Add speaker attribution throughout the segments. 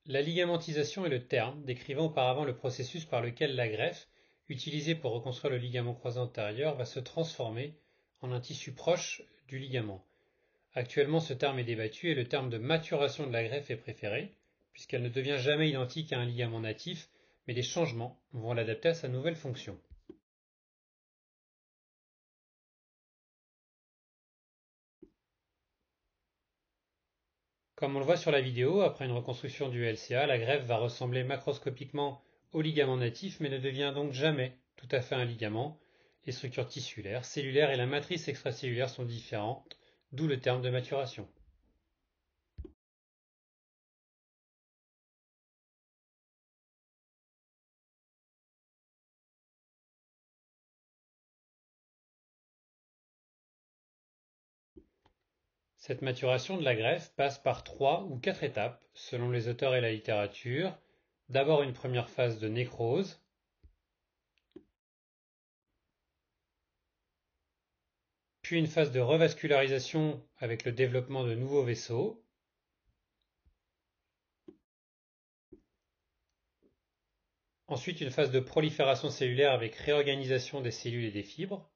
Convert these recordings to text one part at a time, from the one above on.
Speaker 1: La ligamentisation est le terme décrivant auparavant le processus par lequel la greffe, utilisée pour reconstruire le ligament croisé antérieur, va se transformer en un tissu proche du ligament. Actuellement, ce terme est débattu et le terme de maturation de la greffe est préféré, puisqu'elle ne devient jamais identique à un ligament natif, mais des changements vont l'adapter à sa nouvelle fonction. Comme on le voit sur la vidéo, après une reconstruction du LCA, la greffe va ressembler macroscopiquement au ligament natif, mais ne devient donc jamais tout à fait un ligament. Les structures tissulaires, cellulaires et la matrice extracellulaire sont différentes, d'où le terme de maturation. Cette maturation de la greffe passe par 3 ou 4 étapes, selon les auteurs et la littérature. D'abord une première phase de nécrose, puis une phase de revascularisation avec le développement de nouveaux vaisseaux, ensuite une phase de prolifération cellulaire avec réorganisation des cellules et des fibres,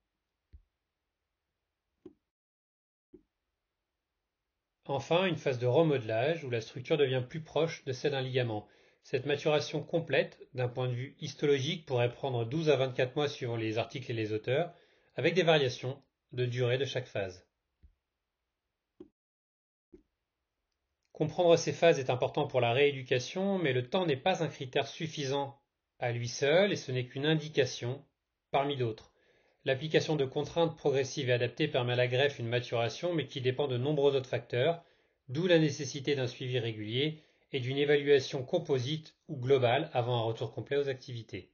Speaker 1: enfin une phase de remodelage où la structure devient plus proche de celle d'un ligament. Cette maturation complète, d'un point de vue histologique, pourrait prendre 12 à 24 mois suivant les articles et les auteurs, avec des variations de durée de chaque phase. Comprendre ces phases est important pour la rééducation, mais le temps n'est pas un critère suffisant à lui seul et ce n'est qu'une indication parmi d'autres. L'application de contraintes progressives et adaptées permet à la greffe une maturation, mais qui dépend de nombreux autres facteurs, d'où la nécessité d'un suivi régulier et d'une évaluation composite ou globale avant un retour complet aux activités.